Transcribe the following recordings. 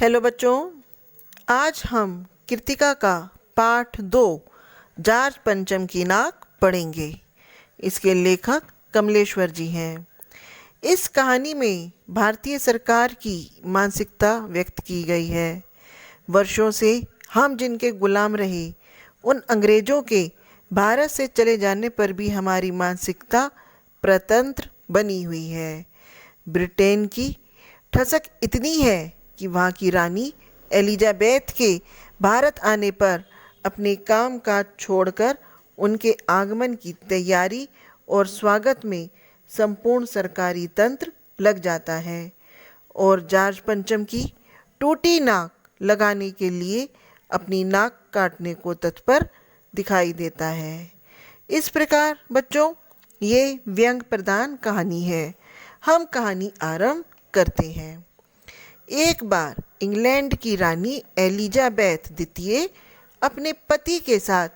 Hello बच्चों, आज हम कृतिका का पाठ 2 जार्ज पंचम की नाक पढ़ेंगे। इसके लेखक कमलेश्वर जी हैं। इस कहानी में भारतीय सरकार की मानसिकता व्यक्त की गई है। वर्षों से हम जिनके गुलाम रहे, उन अंग्रेजों के भारत से चले जाने पर भी हमारी मानसिकता परतंत्र बनी हुई है। ब्रिटेन की ठसक इतनी है कि वहाँ की रानी एलिजाबेथ के भारत आने पर अपने काम काज छोड़कर उनके आगमन की तैयारी और स्वागत में संपूर्ण सरकारी तंत्र लग जाता है और जॉर्ज पंचम की टूटी नाक लगाने के लिए अपनी नाक काटने को तत्पर दिखाई देता है। इस प्रकार बच्चों, ये व्यंग प्रधान कहानी है। हम कहानी आरंभ करते हैं। एक बार इंग्लैंड की रानी एलिजाबेथ द्वितीय अपने पति के साथ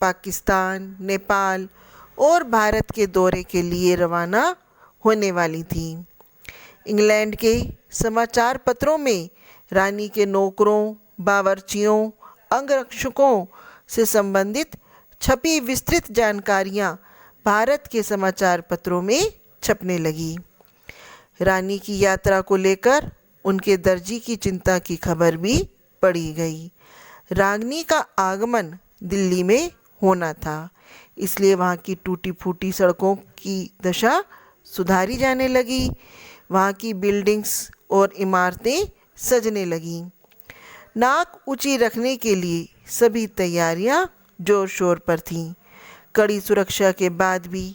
पाकिस्तान, नेपाल और भारत के दौरे के लिए रवाना होने वाली थी। इंग्लैंड के समाचार पत्रों में रानी के नौकरों, बावर्चियों, अंगरक्षकों से संबंधित छपी विस्तृत जानकारियां भारत के समाचार पत्रों में छपने लगी। रानी की यात्रा को लेकर उनके दर्जी की चिंता की खबर भी पड़ी गई। रागनी का आगमन दिल्ली में होना था, इसलिए वहाँ की टूटी फूटी सड़कों की दशा सुधारी जाने लगी। वहाँ की बिल्डिंग्स और इमारतें सजने लगीं। नाक ऊंची रखने के लिए सभी तैयारियां जोर शोर पर थीं। कड़ी सुरक्षा के बाद भी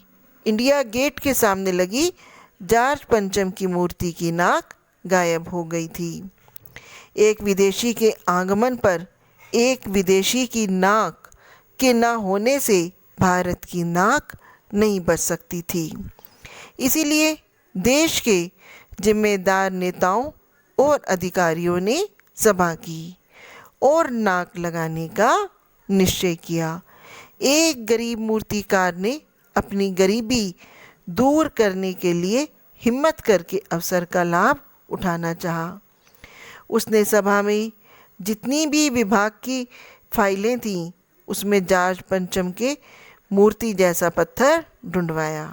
इंडिया गेट के सामने लगी जॉर्ज पंचम की मूर्ति की नाक गायब हो गई थी। एक विदेशी के आगमन पर एक विदेशी की नाक के न होने से भारत की नाक नहीं बच सकती थी। इसीलिए देश के जिम्मेदार नेताओं और अधिकारियों ने सभा की और नाक लगाने का निश्चय किया। एक गरीब मूर्तिकार ने अपनी गरीबी दूर करने के लिए हिम्मत करके अवसर का लाभ उठाना चाहा। उसने सभा में जितनी भी विभाग की फाइलें थीं, उसमें जॉर्ज पंचम के मूर्ति जैसा पत्थर ढूंढवाया,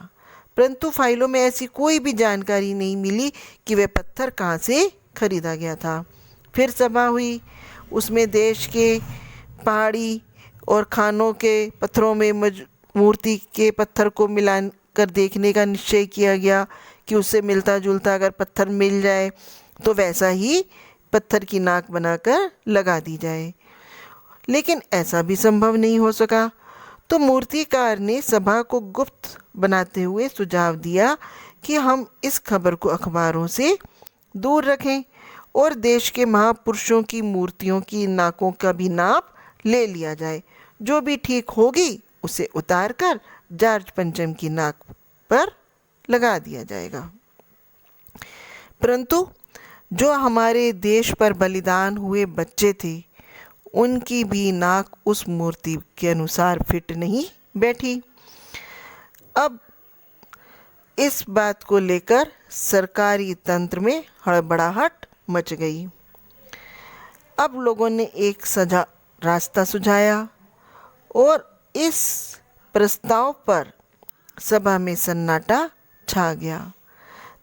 परंतु फाइलों में ऐसी कोई भी जानकारी नहीं मिली कि वह पत्थर कहाँ से खरीदा गया था। फिर सभा हुई, उसमें देश के पहाड़ी और खानों के पत्थरों में मूर्ति के पत्थर को मिला कर देखने का निश्चय किया गया कि उससे मिलता जुलता अगर पत्थर मिल जाए तो वैसा ही पत्थर की नाक बनाकर लगा दी जाए, लेकिन ऐसा भी संभव नहीं हो सका। तो मूर्तिकार ने सभा को गुप्त बनाते हुए सुझाव दिया कि हम इस खबर को अखबारों से दूर रखें और देश के महापुरुषों की मूर्तियों की नाकों का भी नाप ले लिया जाए। जो भी ठीक होगी उसे उतार कर जॉर्ज पंचम की नाक पर लगा दिया जाएगा। परंतु जो हमारे देश पर बलिदान हुए बच्चे थे, उनकी भी नाक उस मूर्ति के अनुसार फिट नहीं बैठी। अब इस बात को लेकर सरकारी तंत्र में हड़बड़ाहट मच गई। अब लोगों ने एक रास्ता सुझाया और इस प्रस्ताव पर सभा में सन्नाटा छा गया।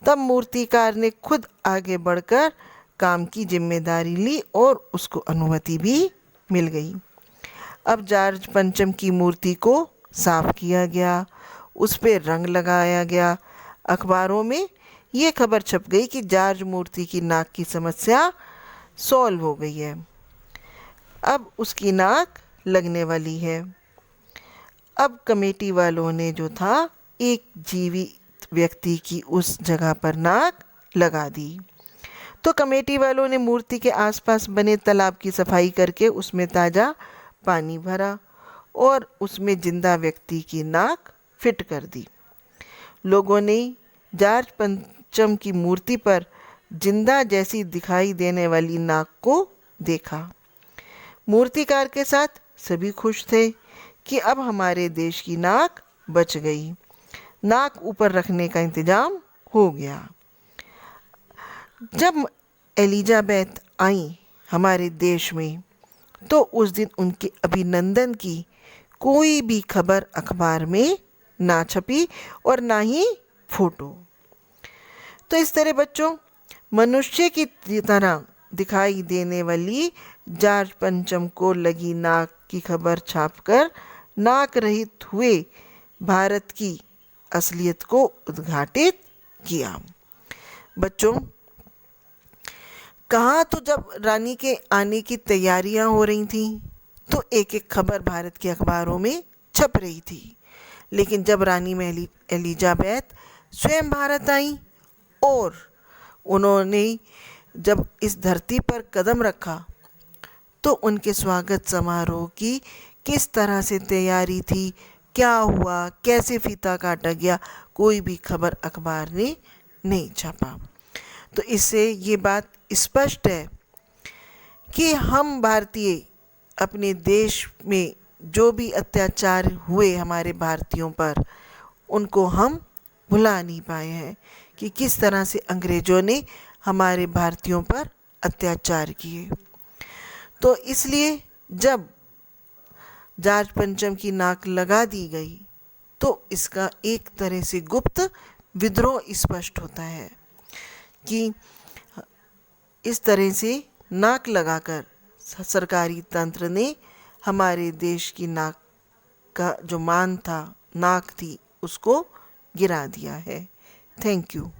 तब मूर्तिकार ने खुद आगे बढ़कर काम की जिम्मेदारी ली और उसको अनुमति भी मिल गई। अब जॉर्ज पंचम की मूर्ति को साफ किया गया, उस पर रंग लगाया गया। अखबारों में ये खबर छप गई कि जॉर्ज मूर्ति की नाक की समस्या सॉल्व हो गई है, अब उसकी नाक लगने वाली है। अब कमेटी वालों ने जो था एक जीवित व्यक्ति की उस जगह पर नाक लगा दी। तो कमेटी वालों ने मूर्ति के आसपास बने तालाब की सफाई करके उसमें ताज़ा पानी भरा और उसमें जिंदा व्यक्ति की नाक फिट कर दी। लोगों ने जॉर्ज पंचम की मूर्ति पर जिंदा जैसी दिखाई देने वाली नाक को देखा। मूर्तिकार के साथ सभी खुश थे कि अब हमारे देश की नाक बच गई, नाक ऊपर रखने का इंतजाम हो गया। जब एलिजाबेथ आई हमारे देश में, तो उस दिन उनके अभिनंदन की कोई भी खबर अखबार में ना छपी और ना ही फोटो। तो इस तरह बच्चों, मनुष्य की तरह दिखाई देने वाली जार्ज पंचम को लगी नाक की खबर छापकर नाक रहित हुए भारत की असलियत को उद्घाटित किया। बच्चों, कहाँ तो जब रानी के आने की तैयारियां हो रही थी तो एक एक खबर भारत के अखबारों में छप रही थी, लेकिन जब रानी एलिजाबेथ स्वयं भारत आई और उन्होंने जब इस धरती पर कदम रखा तो उनके स्वागत समारोह की किस तरह से तैयारी थी, क्या हुआ, कैसे फीता काटा गया, कोई भी खबर अखबार ने नहीं छापा। तो इससे ये बात स्पष्ट है कि हम भारतीय अपने देश में जो भी अत्याचार हुए हमारे भारतीयों पर, उनको हम भुला नहीं पाए हैं कि किस तरह से अंग्रेज़ों ने हमारे भारतीयों पर अत्याचार किए। तो इसलिए जब जार्ज पंचम की नाक लगा दी गई तो इसका एक तरह से गुप्त विद्रोह स्पष्ट होता है कि इस तरह से नाक लगाकर सरकारी तंत्र ने हमारे देश की नाक का जो मान था, नाक थी, उसको गिरा दिया है। Thank you.